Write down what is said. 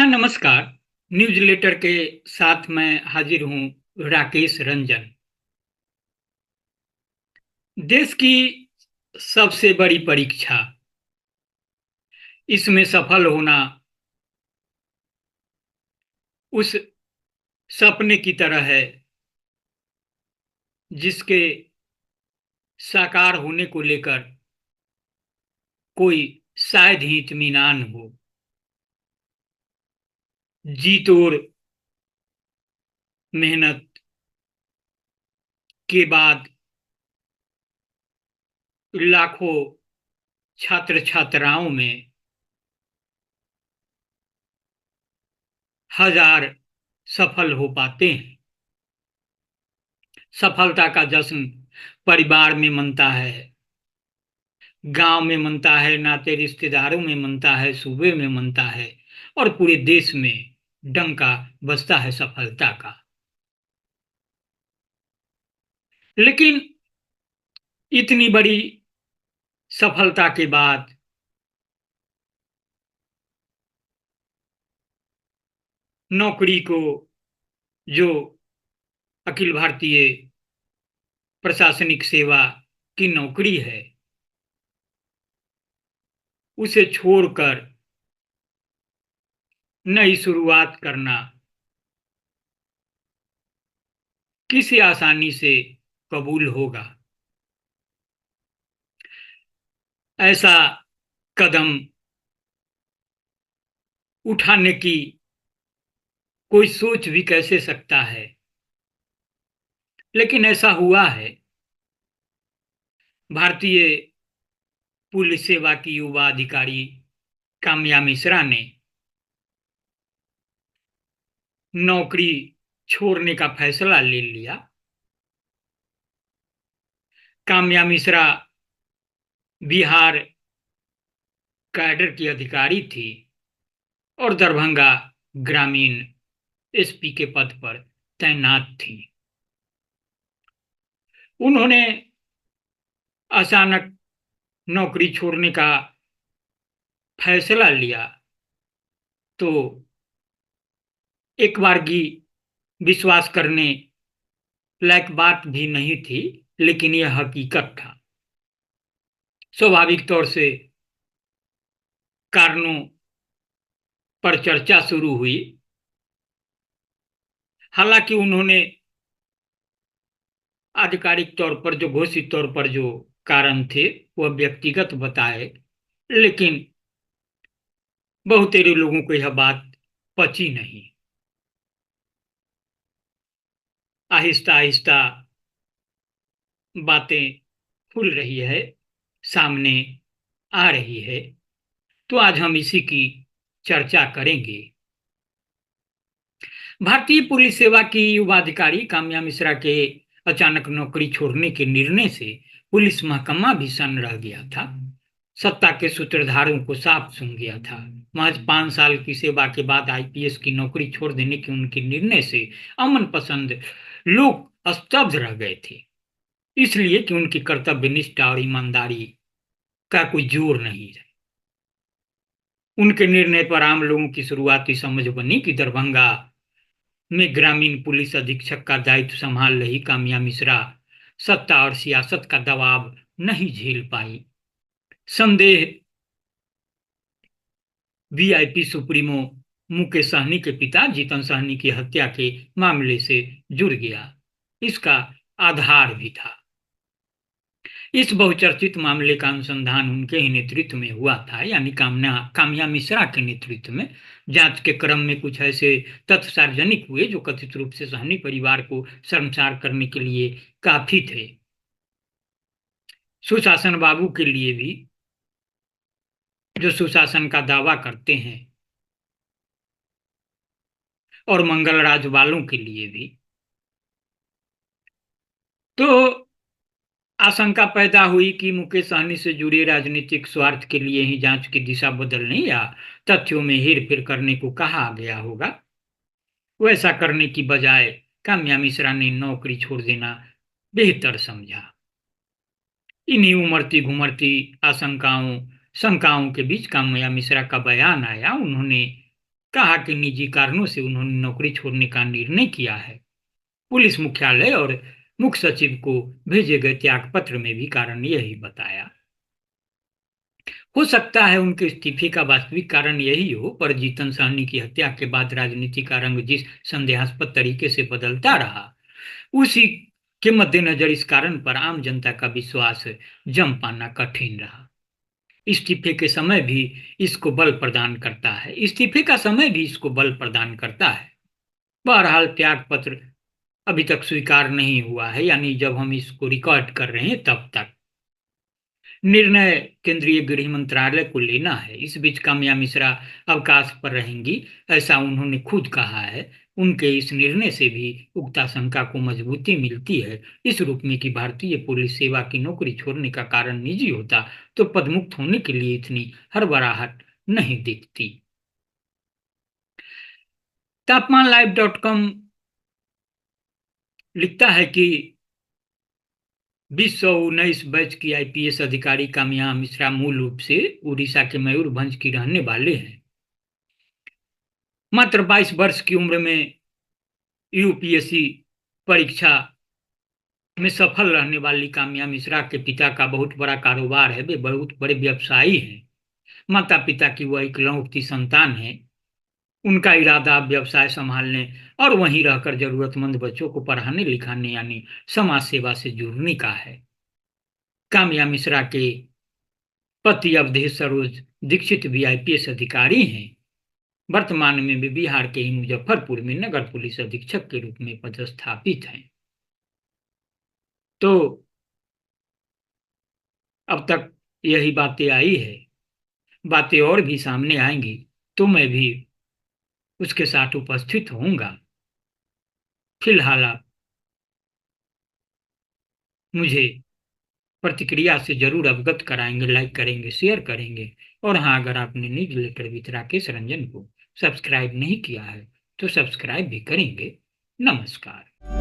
नमस्कार। News letter के साथ मैं हाजिर हूँ राकेश रंजन। देश की सबसे बड़ी परीक्षा, इसमें सफल होना उस सपने की तरह है जिसके साकार होने को लेकर कोई शायद ही इत्मीनान हो। जी तोड़ मेहनत के बाद लाखों छात्र छात्राओं में हजार सफल हो पाते हैं। सफलता का जश्न परिवार में मनता है, गांव में मनता है, नाते रिश्तेदारों में मनता है, सूबे में मनता है और पूरे देश में डंका बजता है सफलता का। लेकिन इतनी बड़ी सफलता के बाद नौकरी को, जो अखिल भारतीय प्रशासनिक सेवा की नौकरी है, उसे छोड़कर नई शुरुआत करना किसी आसानी से कबूल होगा। ऐसा कदम उठाने की कोई सोच भी कैसे सकता है, लेकिन ऐसा हुआ है। भारतीय पुलिस सेवा की युवा अधिकारी काम्या मिश्रा ने नौकरी छोड़ने का फैसला ले लिया। काम्या मिश्रा बिहार कैडर की अधिकारी थी और दरभंगा ग्रामीण एसपी के पद पर तैनात थी। उन्होंने अचानक नौकरी छोड़ने का फैसला लिया तो एक बार की विश्वास करने लायक बात भी नहीं थी, लेकिन यह हकीकत था। स्वाभाविक तौर से कारणों पर चर्चा शुरू हुई। हालांकि उन्होंने आधिकारिक तौर पर, जो घोषित तौर पर जो कारण थे, वह व्यक्तिगत बताए, लेकिन बहुतेरे लोगों को यह बात पची नहीं। आहिस्ता आहिस्ता बातें खुल रही है, सामने आ रही है, तो आज हम इसी की चर्चा करेंगे। भारतीय पुलिस सेवा की युवा अधिकारी काम्या मिश्रा के अचानक नौकरी छोड़ने के निर्णय से पुलिस महकमा भी सन्न रह गया था। सत्ता के सूत्रधारों को साफ सूंघ गया था। महज 5 साल की सेवा के बाद आईपीएस की नौकरी छोड़ देने के उनके निर्णय से अमन पसंद लोग स्तब्ध रह गए थे, इसलिए कि उनकी कर्तव्यनिष्ठा और ईमानदारी का कोई जोर नहीं है। उनके निर्णय पर आम लोगों की शुरुआती समझ बनी कि दरभंगा में ग्रामीण पुलिस अधीक्षक का दायित्व संभाल रही काम्या मिश्रा सत्ता और सियासत का दबाव नहीं झेल पाई। संदेह वीआईपी सुप्रीमो मुकेश सहनी के पिता जीतन सहनी की हत्या के मामले से जुड़ गया। इसका आधार भी था। इस बहुचर्चित मामले का अनुसंधान उनके ही नेतृत्व में हुआ था, यानी काम्या मिश्रा के नेतृत्व में। जांच के क्रम में कुछ ऐसे तथ्य सार्वजनिक हुए जो कथित रूप से सहनी परिवार को शर्मसार करने के लिए काफी थे। सुशासन बाबू के लिए भी, जो सुशासन का दावा करते हैं, और मंगलराज वालों के लिए भी। तो आशंका पैदा हुई कि मुकेश सहनी से जुड़े राजनीतिक स्वार्थ के लिए ही जांच की दिशा बदलने या तथ्यों में हेरफेर करने को कहा गया होगा। वैसा करने की बजाय काम्या मिश्रा ने नौकरी छोड़ देना बेहतर समझा। इन्हीं उमड़ती घुमड़ती आशंकाओं शंकाओं के बीच काम्या मिश्रा का बयान आया। उन्होंने कहा कि निजी कारणों से उन्होंने नौकरी छोड़ने का निर्णय किया है। पुलिस मुख्यालय और मुख्य सचिव को भेजे गए त्याग पत्र में भी कारण यही बताया। हो सकता है उनके इस्तीफे का वास्तविक कारण यही हो, पर जीतन सहनी की हत्या के बाद राजनीति का रंग जिस संदेहास्पद तरीके से बदलता रहा, उसी के मद्देनजर इस कारण पर आम जनता का विश्वास जम पाना कठिन रहा। इस्तीफे का समय भी इसको बल प्रदान करता है। बहरहाल त्याग पत्र अभी तक स्वीकार नहीं हुआ है, यानी जब हम इसको रिकॉर्ड कर रहे हैं तब तक। निर्णय केंद्रीय गृह मंत्रालय को लेना है। इस बीच काम्या मिश्रा अवकाश पर रहेंगी, ऐसा उन्होंने खुद कहा है। उनके इस निर्णय से भी उक्ता शंका को मजबूती मिलती है, इस रूप में कि भारतीय पुलिस सेवा की नौकरी छोड़ने का कारण निजी होता तो पदमुक्त होने के लिए इतनी हड़बड़ाहट नहीं दिखती। तापमान live.com लिखता है कि 2019 बैच की आईपीएस अधिकारी काम्या मिश्रा मूल रूप से उड़ीसा के मयूरभंज की रहने वाले हैं। मात्र 22 वर्ष की उम्र में यूपीएससी परीक्षा में सफल रहने वाली काम्या मिश्रा के पिता का बहुत बड़ा कारोबार है। वे बहुत बड़े व्यवसायी हैं। माता पिता की वह इकलौती संतान है। उनका इरादा व्यवसाय संभालने और वहीं रहकर जरूरतमंद बच्चों को पढ़ाने लिखाने यानी समाज सेवा से जुड़ने का है। काम्या मिश्रा के पति अवधेश सरोज दीक्षित भी आईपीएस अधिकारी हैं। वर्तमान में वे बिहार के ही मुजफ्फरपुर में नगर पुलिस अधीक्षक के रूप में पदस्थापित हैं। तो अब तक यही बातें आई है, बातें और भी सामने आएंगी तो मैं भी उसके साथ उपस्थित होऊंगा। फिलहाल आप मुझे प्रतिक्रिया से जरूर अवगत कराएंगे, लाइक करेंगे, शेयर करेंगे। और हाँ, अगर आपने newsletter with Rakesh Ranjan को सब्सक्राइब नहीं किया है तो सब्सक्राइब भी करेंगे। नमस्कार।